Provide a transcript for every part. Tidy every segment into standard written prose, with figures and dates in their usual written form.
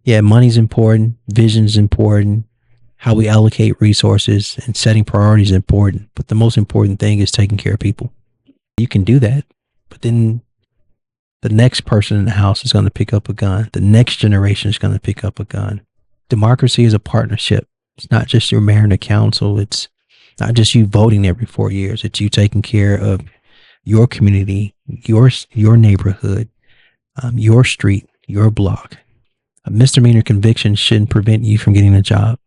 Yeah, money's important, vision's important, how we allocate resources and setting priorities is important. But the most important thing is taking care of people. You can do that, but then the next person in the house is going to pick up a gun. The next generation is going to pick up a gun. Democracy is a partnership. It's not just your mayor and the council. It's not just you voting every 4 years. It's you taking care of your community, your neighborhood, your street, your block. A misdemeanor conviction shouldn't prevent you from getting a job.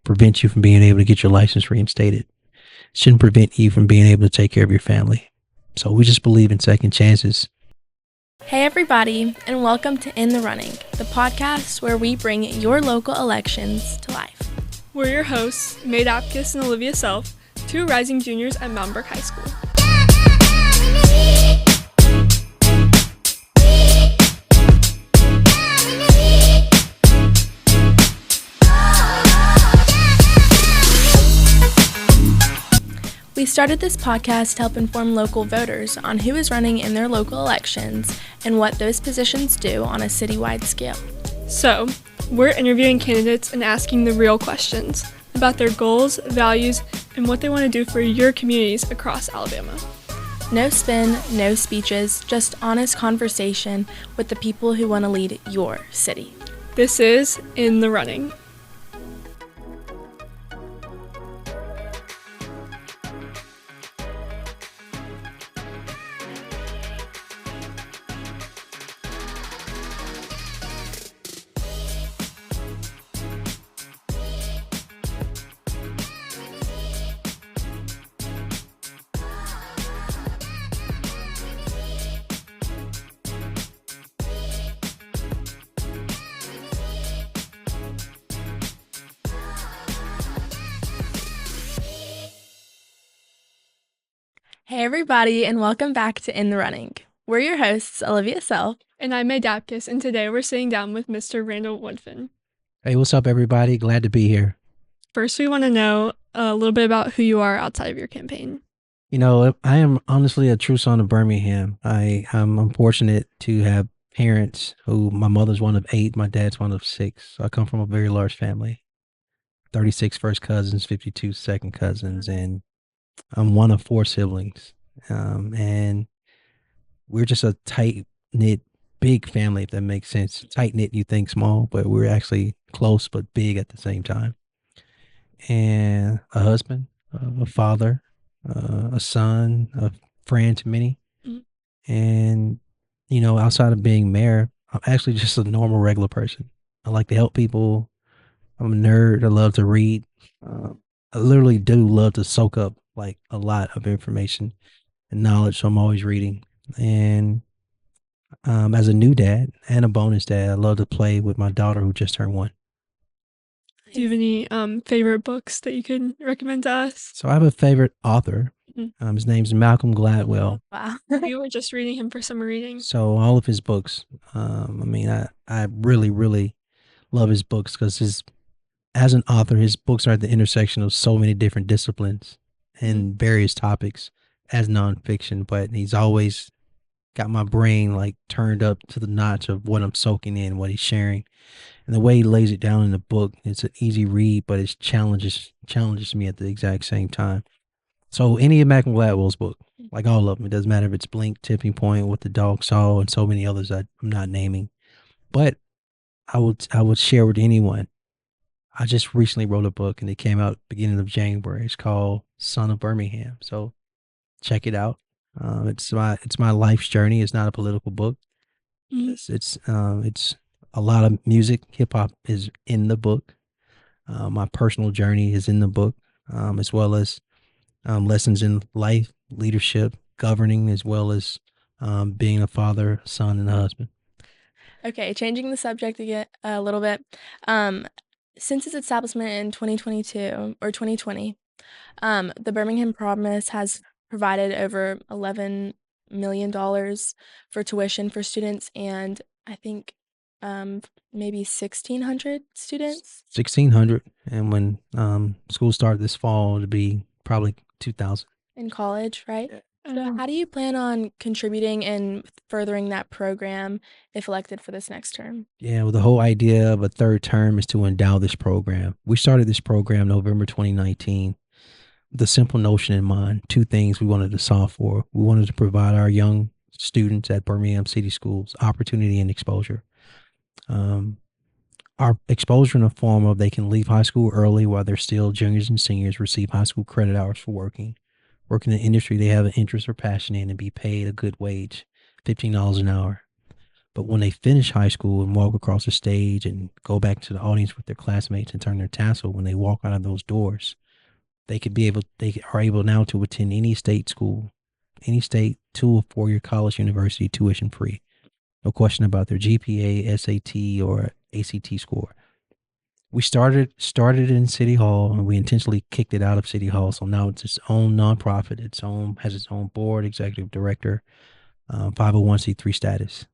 Prevent you from being able to get your license reinstated. Shouldn't prevent you from being able to take care of your family. So we just believe in second chances. Hey everybody, and welcome to In the Running, the podcast where we bring your local elections to life. We're your hosts, Mayor Dapkus and Olivia Self, two rising juniors at Mountainbrook High School. We started this podcast to help inform local voters on who is running in their local elections and what those positions do on a citywide scale. So, we're interviewing candidates and asking the real questions about their goals, values, and what they want to do for your communities across Alabama. No spin, no speeches, just honest conversation with the people who want to lead your city. This is In the Running. Hey everybody, and welcome back to In the Running. We're your hosts, Olivia Self. And I'm Mayor Dapkus, and today we're sitting down with Mr. Randall Woodfin. Hey, what's up, everybody? Glad to be here. First, we want to know a little bit about who you are outside of your campaign. You know, I am honestly a true son of Birmingham. I'm fortunate to have parents who, my mother's one of 8, my dad's one of 6. So I come from a very large family. 36 first cousins, 52 second cousins, and I'm one of 4 siblings. And we're just a tight knit, big family, if that makes sense. Tight knit, you think small, but we're actually close but big at the same time. And a husband, a father, a son, a friend to many. And, you know, outside of being mayor, I'm actually just a normal, regular person. I like to help people. I'm a nerd. I love to read. I literally do love to soak up like a lot of information and knowledge. So I'm always reading. And as a new dad and a bonus dad, I love to play with my daughter who just turned 1. Do you have any favorite books that you could recommend to us? So I have a favorite author. His name's Malcolm Gladwell. Wow. We were just reading him for summer reading. So all of his books, I really, really love his books because as an author, his books are at the intersection of so many different disciplines and various topics as nonfiction, but he's always got my brain like turned up to the notch of what I'm soaking in, what he's sharing. And the way he lays it down in the book, it's an easy read, but it challenges me at the exact same time. So any of Malcolm Gladwell's book, like all of them, it doesn't matter if it's Blink, Tipping Point, What the Dog Saw, and so many others that I'm not naming. But I would share with anyone. I just recently wrote a book and it came out beginning of January. It's called Son of Birmingham. So check it out. It's my life's journey. It's not a political book. It's a lot of music. Hip hop is in the book. My personal journey is in the book, as well as lessons in life, leadership, governing, as well as being a father, son, and a husband. Okay, changing the subject again a little bit. Since its establishment in 2022 or 2020, the Birmingham Promise has provided over $11 million for tuition for students, and I think maybe 1,600 students 1,600, and when school started this fall, it'll be probably 2,000. in college, right? So, how do you plan on contributing and furthering that program if elected for this next term? Yeah, well, the whole idea of a third term is to endow this program. We started this program November 2019 with a simple notion in mind. Two things we wanted to solve for. We wanted to provide our young students at Birmingham City Schools opportunity and exposure. Um, our exposure in the form of they can leave high school early while they're still juniors and seniors, receive high school credit hours for work in an industry they have an interest or passion in, and be paid a good wage, $15 an hour. But when they finish high school and walk across the stage and go back to the audience with their classmates and turn their tassel, when they walk out of those doors, they are able now to attend any state school, any state 2 or 4 year college, university, tuition free. No question about their GPA, SAT, or ACT score. We started in City Hall, and we intentionally kicked it out of City Hall. So now it's its own nonprofit. Has its own board, executive director, 501c3 status.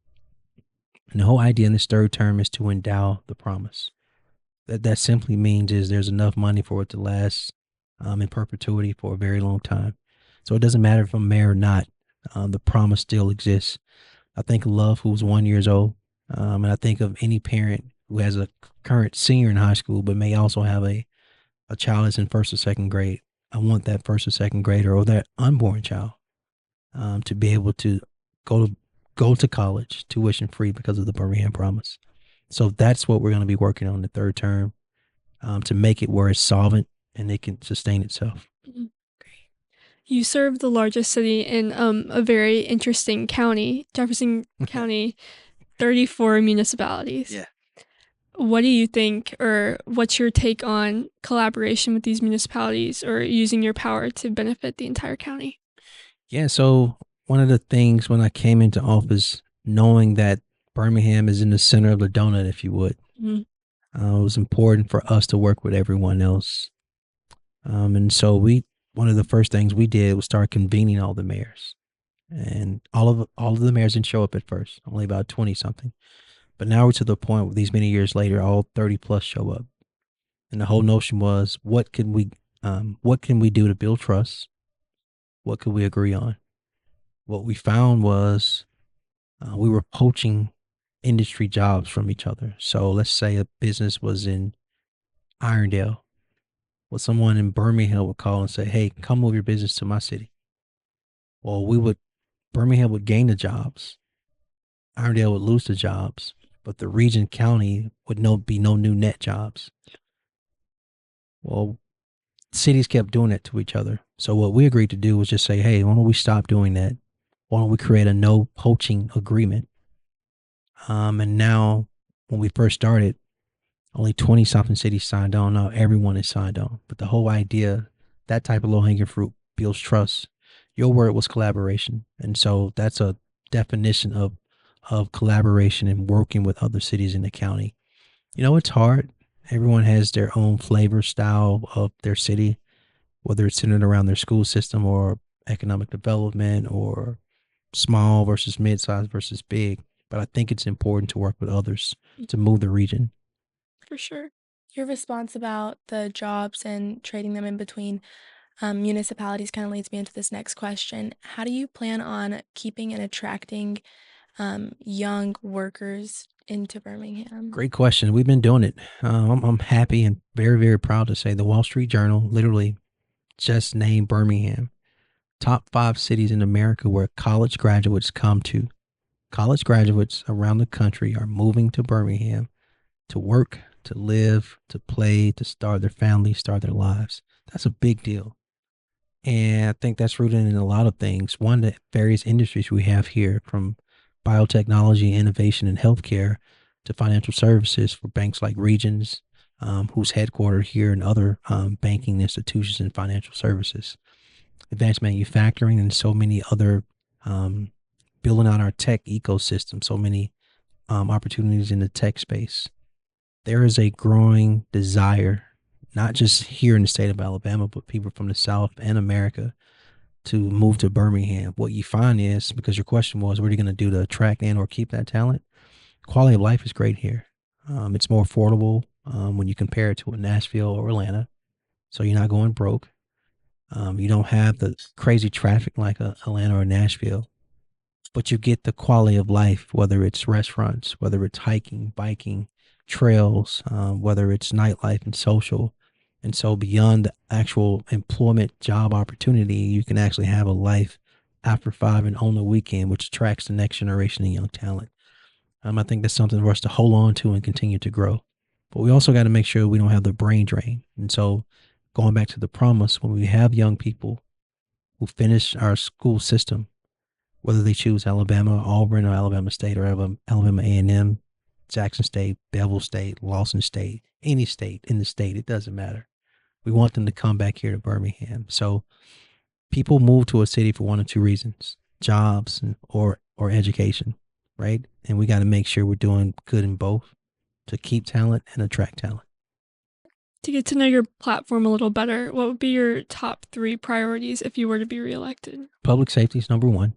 And the whole idea in this third term is to endow the promise. That simply means is there's enough money for it to last in perpetuity for a very long time. So it doesn't matter if I'm mayor or not. The promise still exists. I think of Love, who's 1 years old, and I think of any parent who has a current senior in high school, but may also have a child that's in first or second grade. I want that first or second grader or that unborn child to be able to go to go to college tuition free because of the Birmingham Promise. So that's what we're going to be working on the third term to make it where it's solvent and it can sustain itself. Mhm. You serve the largest city in a very interesting county, Jefferson County, 34 municipalities. Yeah. What do you think, or what's your take on collaboration with these municipalities or using your power to benefit the entire county? Yeah. So one of the things when I came into office, knowing that Birmingham is in the center of the donut, if you would, Mhm. it was important for us to work with everyone else. And so one of the first things we did was start convening all the mayors, and all of the mayors didn't show up at first, only about 20 something. But now we're to the point where these many years later, all 30 plus show up. And the whole notion was, what can we do to build trust? What could we agree on? What we found was we were poaching industry jobs from each other. So let's say a business was in Irondale. Well, someone in Birmingham would call and say, "Hey, come move your business to my city." Well, Birmingham would gain the jobs, Irondale would lose the jobs, but the region county would be no new net jobs. Well, cities kept doing that to each other. So what we agreed to do was just say, "Hey, why don't we stop doing that? Why don't we create a no poaching agreement?" And now, when we first started, only 20 something cities signed on. Now everyone is signed on. But the whole idea, that type of low hanging fruit builds trust. Your word was collaboration. And so that's a definition of collaboration and working with other cities in the county. It's hard. Everyone has their own flavor style of their city, whether it's centered around their school system or economic development or small versus mid-sized versus big. But I think it's important to work with others to move the region. For sure. Your response about the jobs and trading them in between municipalities kind of leads me into this next question. How do you plan on keeping and attracting young workers into Birmingham? Great question. We've been doing it. I'm happy and very, very proud to say the Wall Street Journal literally just named Birmingham top 5 cities in America where college graduates come to. College graduates around the country are moving to Birmingham to work, to live, to play, to start their families, start their lives. That's a big deal. And I think that's rooted in a lot of things. One, the various industries we have here, from biotechnology, innovation, and healthcare to financial services for banks like Regions, who's headquartered here, and other banking institutions and financial services, advanced manufacturing, and so many other building out our tech ecosystem, so many opportunities in the tech space. There is a growing desire, not just here in the state of Alabama, but people from the South and America to move to Birmingham. What you find is, because your question was, what are you going to do to attract and or keep that talent? Quality of life is great here. It's more affordable when you compare it to a Nashville or Atlanta. So you're not going broke. You don't have the crazy traffic like Atlanta or Nashville, but you get the quality of life, whether it's restaurants, whether it's hiking, biking, trails, whether it's nightlife and social. And so, beyond the actual employment job opportunity, you can actually have a life after five and on the weekend, which attracts the next generation of young talent. I think that's something for us to hold on to and continue to grow. But we also got to make sure we don't have the brain drain. And so, going back to the promise, when we have young people who finish our school system, whether they choose Alabama, Auburn, or Alabama State, or Alabama A&M, Jackson State, Bevel State, Lawson State, any state in the state, it doesn't matter. We want them to come back here to Birmingham. So people move to a city for one or two reasons: jobs or education, right? And we got to make sure we're doing good in both to keep talent and attract talent. To get to know your platform a little better, what would be your top 3 priorities if you were to be reelected? Public safety is number one.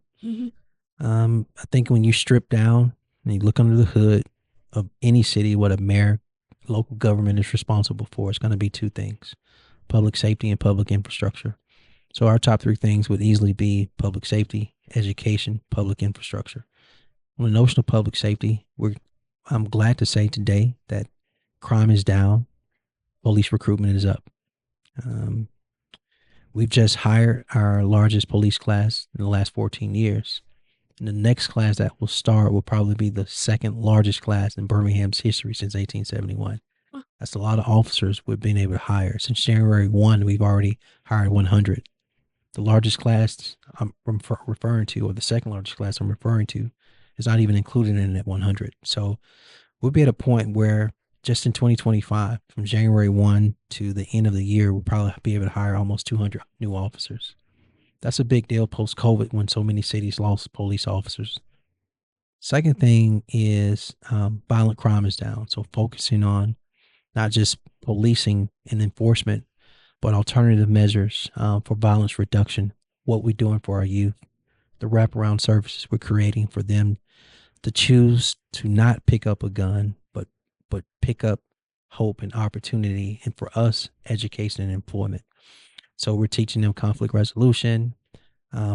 I think when you strip down and you look under the hood of any city, what a mayor, local government is responsible for, it's going to be two things: public safety and public infrastructure. So our top 3 things would easily be public safety, education, public infrastructure. On the notion of public safety, I'm glad to say today that crime is down, police recruitment is up. We've just hired our largest police class in the last 14 years. And the next class that will start will probably be the second largest class in Birmingham's history since 1871. That's a lot of officers we've been able to hire. Since January 1, we've already hired 100. The largest class I'm referring to, or the second largest class I'm referring to, is not even included in that 100. So we'll be at a point where just in 2025, from January 1 to the end of the year, we'll probably be able to hire almost 200 new officers. That's a big deal post-COVID when so many cities lost police officers. Second thing is violent crime is down. So focusing on not just policing and enforcement, but alternative measures for violence reduction, what we're doing for our youth, the wraparound services we're creating for them to choose to not pick up a gun, but pick up hope and opportunity, and for us, education and employment. So we're teaching them conflict resolution.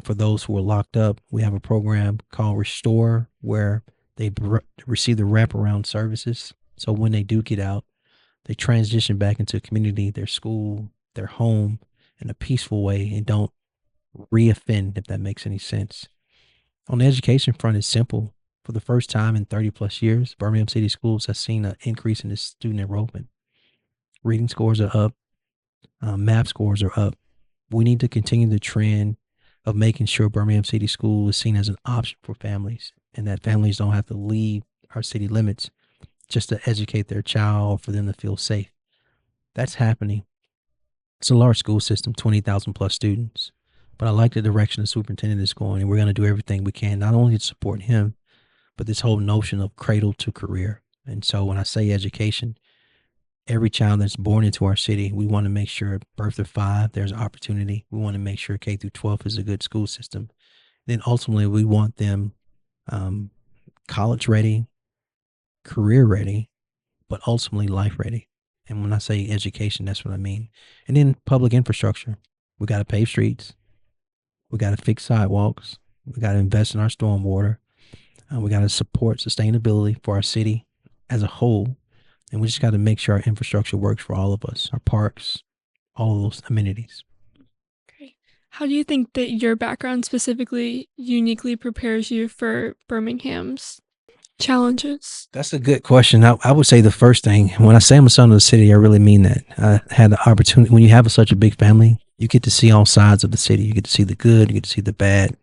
For those who are locked up, we have a program called Restore where they receive the wraparound services. So when they do get out, they transition back into community, their school, their home in a peaceful way and don't reoffend, if that makes any sense. On the education front, it's simple. For the first time in 30 plus years, Birmingham City Schools has seen an increase in its student enrollment. Reading scores are up. Math scores are up. We need to continue the trend of making sure Birmingham City School is seen as an option for families, and that families don't have to leave our city limits just to educate their child or for them to feel safe. That's happening. It's a large school system, 20,000 plus students. But I like the direction the superintendent is going, and we're going to do everything we can, not only to support him, but this whole notion of cradle to career. And so when I say education, every child that's born into our city, we want to make sure birth to 5, there's opportunity. We want to make sure K through 12 is a good school system. Then ultimately, we want them college ready, career ready, but ultimately life ready. And when I say education, that's what I mean. And then public infrastructure. We got to pave streets. We got to fix sidewalks. We got to invest in our stormwater. We got to support sustainability for our city as a whole. And we just got to make sure our infrastructure works for all of us, our parks, all of those amenities. Great. How do you think that your background specifically uniquely prepares you for Birmingham's challenges? That's a good question. I would say the first thing, when I say I'm a son of the city, I really mean that. I had the opportunity, when you have such a big family, you get to see all sides of the city. You get to see the good, you get to see the bad.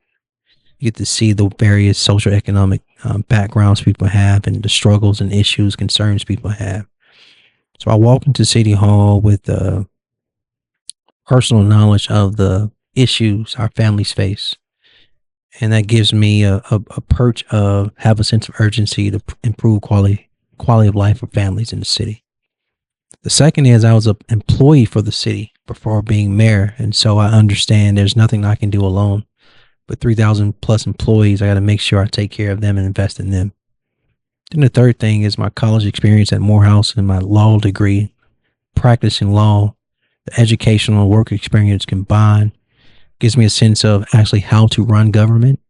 You get to see the various social economic backgrounds people have and the struggles and issues, concerns people have. So I walk into City Hall with personal knowledge of the issues our families face. And that gives me a perch of have a sense of urgency to improve quality of life for families in the city. The second is I was an employee for the city before being mayor. And so I understand there's nothing I can do alone. With 3,000 plus employees, I got to make sure I take care of them and invest in them. Then the third thing is my college experience at Morehouse and my law degree, practicing law The educational work experience combined gives me a sense of actually how to run government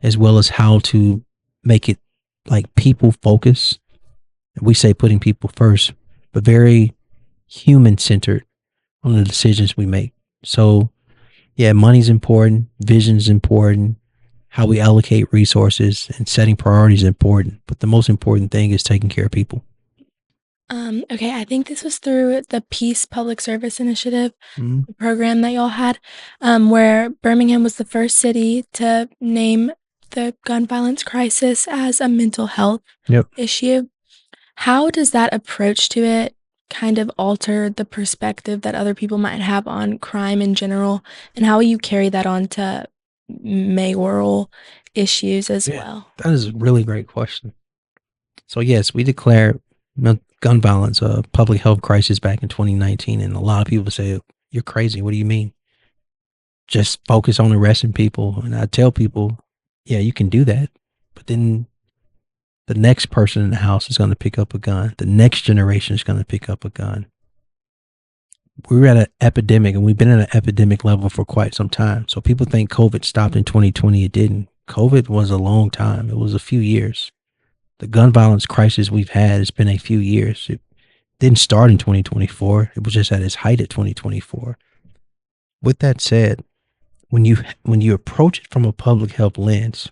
as well as how to make it like people focus. We say putting people first, but very human centered on the decisions we make. So, yeah, money's important, vision's important, how we allocate resources and setting priorities is important. But the most important thing is taking care of people. Okay, I think this was through the Peace Public Service Initiative Mhm. program that y'all had, where Birmingham was the first city to name the gun violence crisis as a mental health Yep. issue. How does that approach to it kind of alter the perspective that other people might have on crime in general, and how will you carry that on to mayoral issues as Yeah, well? that is a really great question. So, yes, we declared gun violence a public health crisis back in 2019. And a lot of people say, you're crazy. What do you mean? Just focus on arresting people. And I tell people, yeah, you can do that. But then the next person in the house is going to pick up a gun. The next generation is going to pick up a gun. We're at an epidemic, and we've been at an epidemic level for quite some time. So people think COVID stopped in 2020. It didn't. COVID was a long time. It was a few years. The gun violence crisis we've had has been a few years. It didn't start in 2024. It was just at its height at 2024. With that said, when you approach it from a public health lens,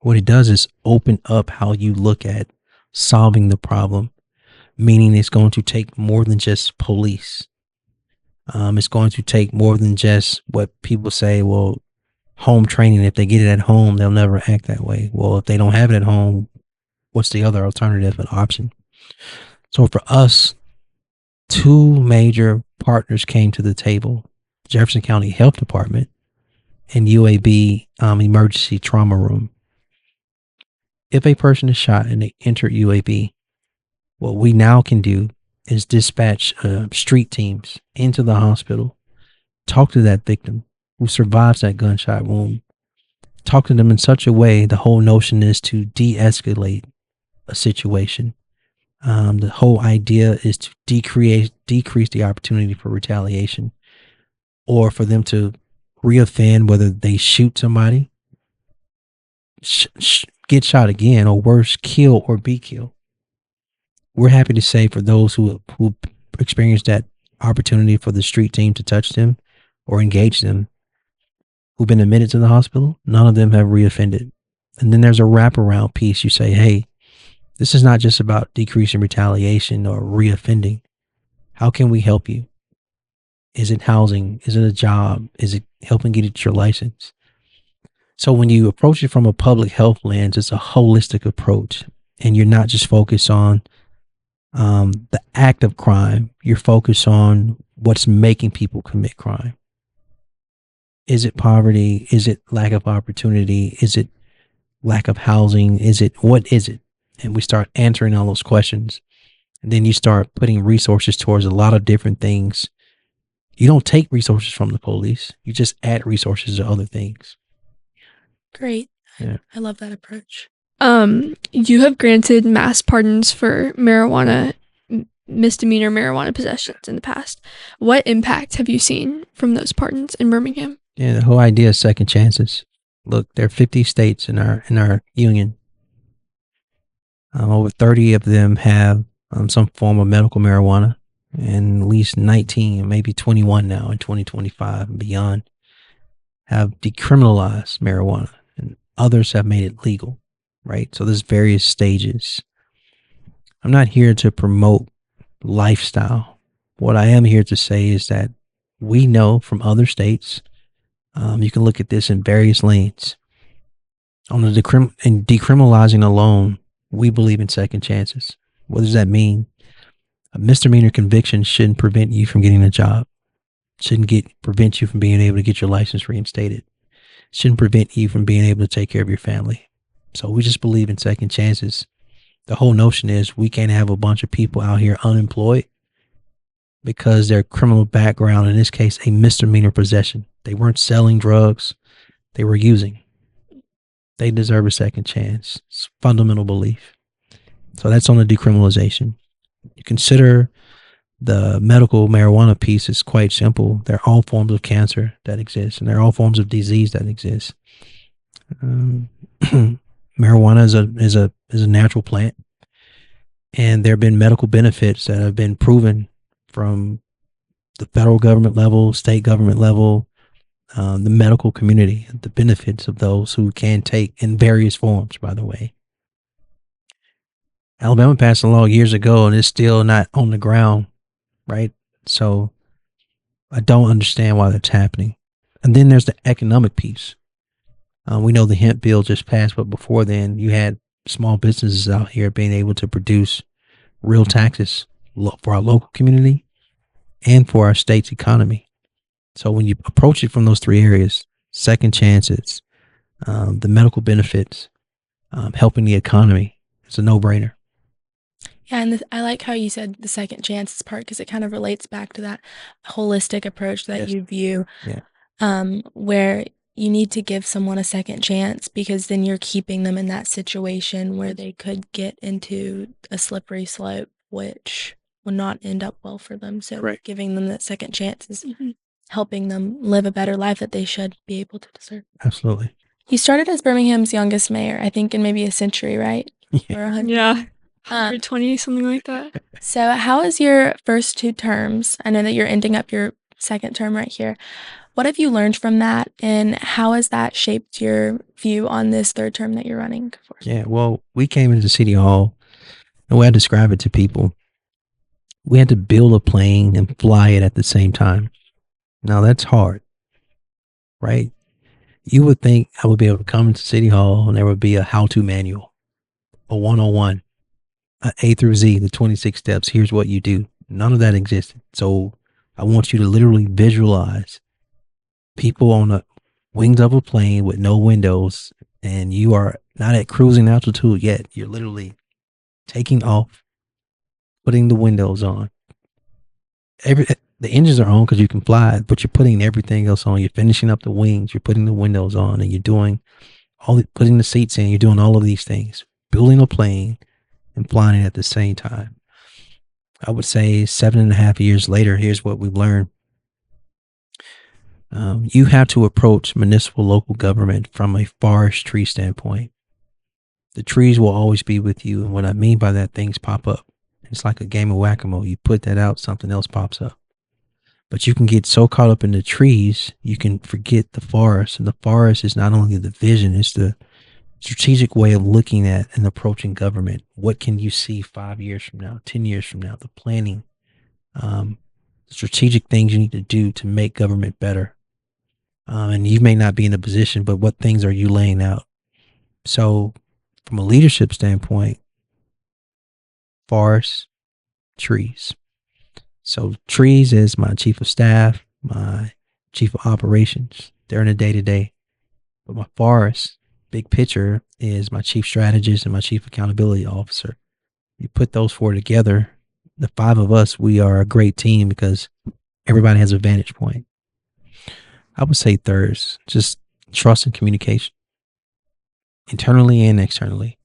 what it does is open up how you look at solving the problem, meaning it's going to take more than just police. It's going to take more than just what people say, well, home training. If they get it at home, they'll never act that way. Well, if they don't have it at home, what's the other alternative and option? So for us, two major partners came to the table: Jefferson County Health Department and UAB Emergency Trauma Room. If a person is shot and they enter UAB, what we now can do is dispatch street teams into the hospital, talk to that victim who survives that gunshot wound, talk to them in such a way. The whole notion is to de-escalate a situation. The whole idea is to decrease the opportunity for retaliation, or for them to reoffend, whether they shoot somebody, get shot again, or worse, kill or be killed. We're happy to say for those who experienced that opportunity for the street team to touch them or engage them, who've been admitted to the hospital, none of them have reoffended. And then there's a wraparound piece. You say, hey, this is not just about decreasing retaliation or reoffending. How can we help you? Is it housing? Is it a job? Is it helping get your license? So when you approach it from a public health lens, it's a holistic approach. And you're not just focused on the act of crime. You're focused on what's making people commit crime. Is it poverty? Is it lack of opportunity? Is it lack of housing? What is it? And we start answering all those questions. And then you start putting resources towards a lot of different things. You don't take resources from the police. You just add resources to other things. Great. Yeah. I love that approach. You have granted mass pardons for misdemeanor marijuana possessions in the past. What impact have you seen from those pardons in Birmingham? Yeah, the whole idea is second chances. Look, there are 50 states in our union. Over 30 of them have some form of medical marijuana, and at least 19, maybe 21 now in 2025 and beyond, have decriminalized marijuana, and others have made it legal, right? So there's various stages. I'm not here to promote lifestyle. What I am here to say is that we know from other states, you can look at this in various lanes. On the decriminalizing alone, we believe in second chances. What does that mean? A misdemeanor conviction shouldn't prevent you from getting a job. Shouldn't prevent you from being able to get your license reinstated. Shouldn't prevent you from being able to take care of your family. So we just believe in second chances. The whole notion is we can't have a bunch of people out here unemployed because their criminal background, in this case, a misdemeanor possession. They weren't selling drugs. They were using. They deserve a second chance. It's fundamental belief. So that's on the decriminalization. You consider The medical marijuana piece is quite simple. They're all forms of cancer that exist, and they're all forms of disease that exist. Um, marijuana is a natural plant, and there have been medical benefits that have been proven from the federal government level, state government level, the medical community, the benefits of those who can take in various forms, by the way. Alabama passed a law years ago and it's still not on the ground, right? So I don't understand why that's happening. And then there's the economic piece. We know the hemp bill just passed, but before then, you had small businesses out here being able to produce real taxes for our local community and for our state's economy. So when you approach it from those three areas, second chances, the medical benefits, helping the economy, it's a no-brainer. Yeah, and I like how you said the second chances part because it kind of relates back to that holistic approach that Yes. you view, Yeah. where you need to give someone a second chance because then you're keeping them in that situation where they could get into a slippery slope, which would not end up well for them. So Correct. giving them that second chance is helping them live a better life that they should be able to deserve. Absolutely. You started as Birmingham's youngest mayor, I think in maybe a century, right? Yeah. Or 100. Yeah, 120, something like that. So how is your first 2 terms? I know that you're ending up your second term right here. What have you learned from that, and how has that shaped your view on this third term that you're running for? Yeah. Well, we came into City Hall, and the way I describe it to people, we had to build a plane and fly it at the same time. Now that's hard, right? You would think I would be able to come into City Hall and there would be a how-to manual, a 101, a A through Z, the 26 steps. Here's what you do. None of that existed. So I want you to literally visualize people on the wings of a plane with no windows, and you are not at cruising altitude yet. You're literally taking off, putting the windows on. The engines are on because you can fly, but you're putting everything else on. You're finishing up the wings. You're putting the windows on, and you're doing putting the seats in. You're doing all of these things, building a plane and flying it at the same time. I would say 7.5 years later, here's what we've learned. You have to approach municipal local government from a forestry standpoint. The trees will always be with you. And what I mean by that, things pop up. It's like a game of whack-a-mole. You put that out, something else pops up. But you can get so caught up in the trees, you can forget the forest. And the forest is not only the vision, it's the strategic way of looking at and approaching government. What can you see 5 years from now, 10 years from now? The planning, strategic things you need to do to make government better. And you may not be in a position, but what things are you laying out? So from a leadership standpoint, forests, trees. So trees is my chief of staff, my chief of operations. They're in the day-to-day. But my forest, big picture, is my chief strategist and my chief accountability officer. You put those 4 together, the 5 of us, we are a great team because everybody has a vantage point. I would say thirds, just trust and communication, internally and externally,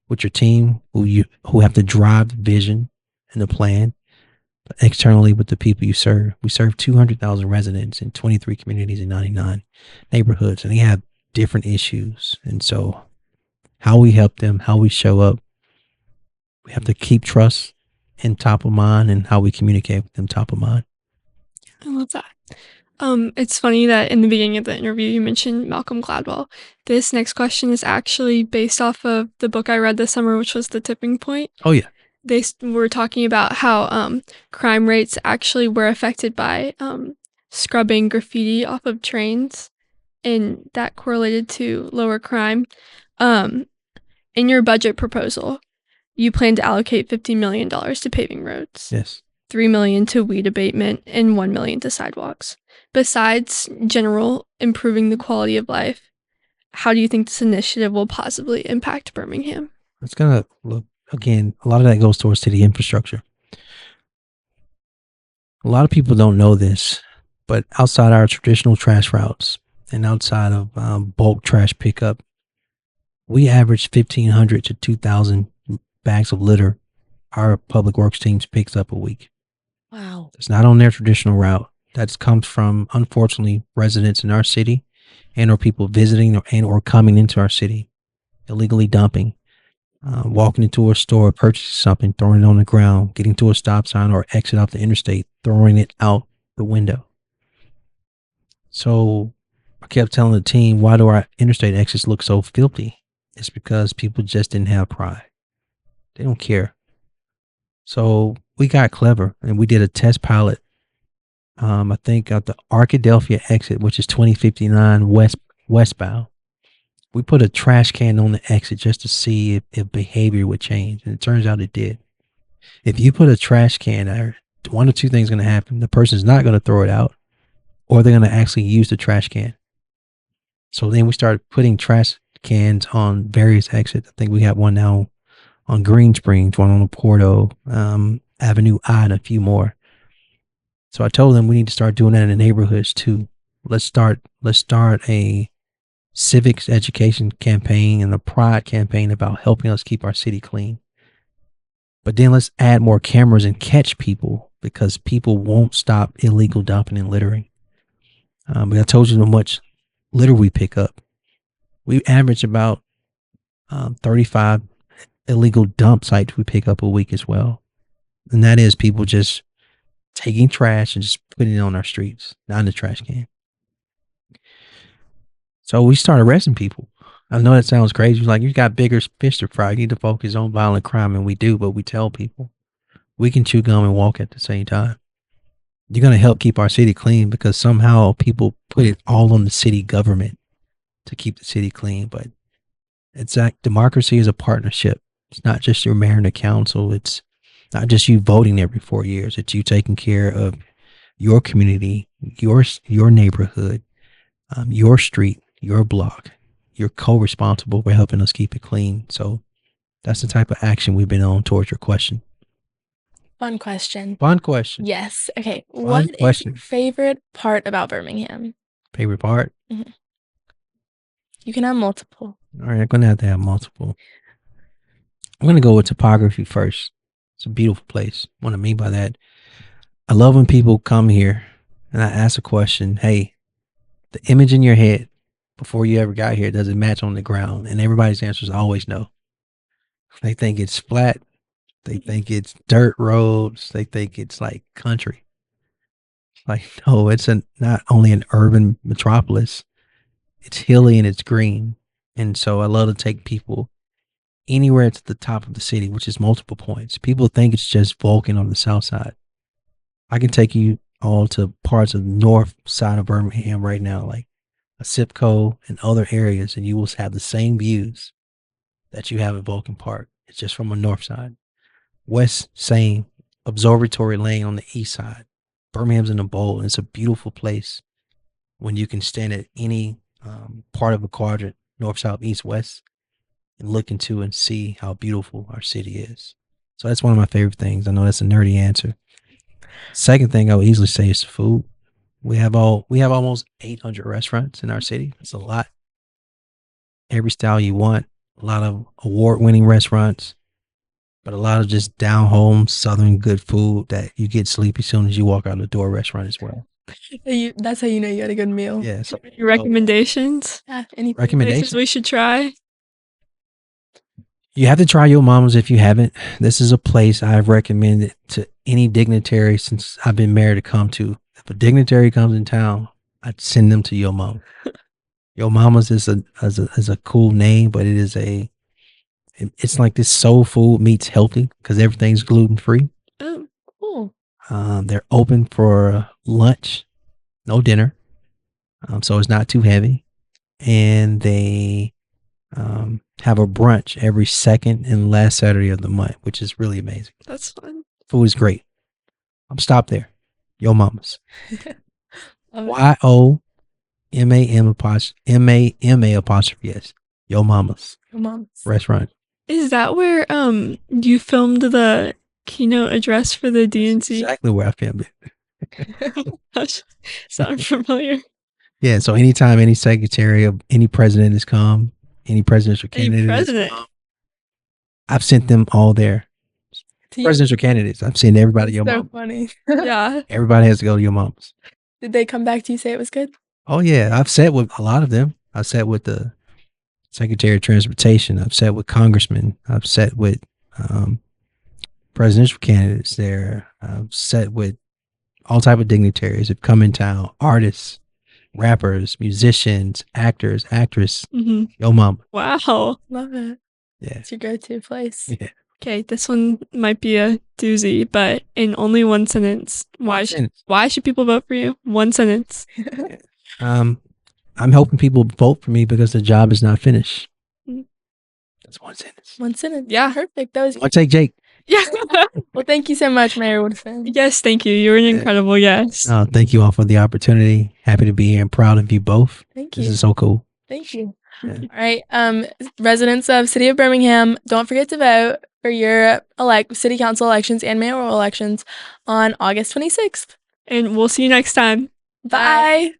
with your team who have to drive the vision and the plan, but externally with the people you serve. We serve 200,000 residents in 23 communities in 99 neighborhoods, and they have different issues. And so how we help them, how we show up, we have to keep trust in top of mind and how we communicate with them top of mind. I love that. It's funny that in the beginning of the interview, you mentioned Malcolm Gladwell. This next question is actually based off of the book I read this summer, which was The Tipping Point. Oh, yeah. They were talking about how crime rates actually were affected by scrubbing graffiti off of trains, and that correlated to lower crime. In your budget proposal, you plan to allocate $50 million to paving roads. Yes. $3 million to weed abatement, and $1 million to sidewalks. Besides general improving the quality of life, how do you think this initiative will positively impact Birmingham? It's going to look, again, a lot of that goes towards city infrastructure. A lot of people don't know this, but outside our traditional trash routes and outside of bulk trash pickup, we average 1,500 to 2,000 bags of litter our public works teams picks up a week. Wow. It's not on their traditional route. That comes from, unfortunately, residents in our city and or people visiting or coming into our city, illegally dumping, walking into a store, purchasing something, throwing it on the ground, getting to a stop sign or exit off the interstate, throwing it out the window. So I kept telling the team, why do our interstate exits look so filthy? It's because people just didn't have pride. They don't care. So we got clever and we did a test pilot. I think at the Arkadelphia exit, which is 2059 westbound, we put a trash can on the exit just to see if behavior would change. And it turns out it did. If you put a trash can there, one of two things is going to happen. The person's not going to throw it out, or they're going to actually use the trash can. So then we started putting trash cans on various exits. I think we have one now on Green Springs, one on Porto, Avenue I, and a few more. So I told them we need to start doing that in the neighborhoods too. Let's start a civics education campaign and a pride campaign about helping us keep our city clean. But then let's add more cameras and catch people, because people won't stop illegal dumping and littering. But I told you how much litter we pick up. We average about 35 illegal dump sites we pick up a week as well. And that is people just taking trash and just putting it on our streets, not in the trash can. So we start arresting people. I know that sounds crazy. Like, you got bigger fish to fry. You need to focus on violent crime, and we do, but we tell people we can chew gum and walk at the same time. You're going to help keep our city clean, because somehow people put it all on the city government to keep the city clean. But it's like democracy is a partnership. It's not just your mayor and the council. It's not just you voting every 4 years. It's you taking care of your community, your neighborhood, your street, your block. You're co-responsible for helping us keep it clean. So that's the type of action we've been on towards your question. Fun question. Fun question. Yes. Okay. What is your favorite part about Birmingham? Favorite part? Mm-hmm. You can have multiple. All right, I'm going to have multiple. I'm going to go with topography first. It's a beautiful place. What I mean by that, I love when people come here and I ask a question. Hey, the image in your head before you ever got here, does it match on the ground? And everybody's answer is always no. They think it's flat. They think it's dirt roads. They think it's like country. Like, no, it's not only an urban metropolis. It's hilly and it's green. And so I love to take people anywhere to the top of the city, which is multiple points. People think it's just Vulcan on the south side. I can take you all to parts of the north side of Birmingham right now, like a Sipco and other areas, and you will have the same views that you have at Vulcan Park. It's just from a north side. West, same. Observatory Lane on the east side. Birmingham's in a bowl, and it's a beautiful place when you can stand at any part of a quadrant, north, south, east, west, and look into and see how beautiful our city is. So that's one of my favorite things. I know that's a nerdy answer. Second thing I would easily say is the food. We have almost 800 restaurants in our city. That's a lot. Every style you want. A lot of award-winning restaurants, but a lot of just down-home Southern good food that you get sleepy as soon as you walk out the door restaurant as well. That's how you know you had a good meal. Yeah. So, any recommendations? Any recommendations we should try? You have to try Yo Mama's if you haven't. This is a place I've recommended to any dignitary since I've been married to come to. If a dignitary comes in town, I'd send them to Yo Mama. Yo Mama's is a cool name, but it's like this soul food meets healthy because everything's gluten free. Oh, cool. They're open for lunch, no dinner, so it's not too heavy, and they have a brunch every second and last Saturday of the month, which is really amazing. That's fun. Food is great. I'm stopped there. Yo Mama's. YOMAMA''. Yo Mama's. Yo Mama's restaurant. Is that where you filmed the keynote address for the DNC? Exactly where I filmed it. Sound familiar? Yeah, so anytime any secretary of any president has come, any presidential candidate has come, I've sent them all there Presidential candidates. I've seen everybody at your So mom. funny. Yeah. Everybody has to go to your mom's. Did they come back to you say it was good? Oh yeah, I've sat with a lot of them. I've sat with the Secretary of Transportation. I've sat with congressmen. I've sat with presidential candidates there. I've sat with all type of dignitaries that come in town, artists, rappers, musicians, actors, actress. Mm-hmm. Yo mama. Wow. Love it. Yeah. It's your go-to place. Yeah. Okay, this one might be a doozy, but in only one sentence, why should people vote for you? One sentence. I'm helping people vote for me because the job is not finished. That's one sentence. One sentence. Yeah. Perfect. That was I'll take Jake. Yeah. Well, thank you so much, Mayor Woodfin. Yes, thank you. You're an incredible guest. Thank you all for the opportunity. Happy to be here and proud of you both. Thank you. This is so cool. Thank you. Yeah. All right. Residents of City of Birmingham, don't forget to vote for your city council elections and mayoral elections on August 26th. And we'll see you next time. Bye.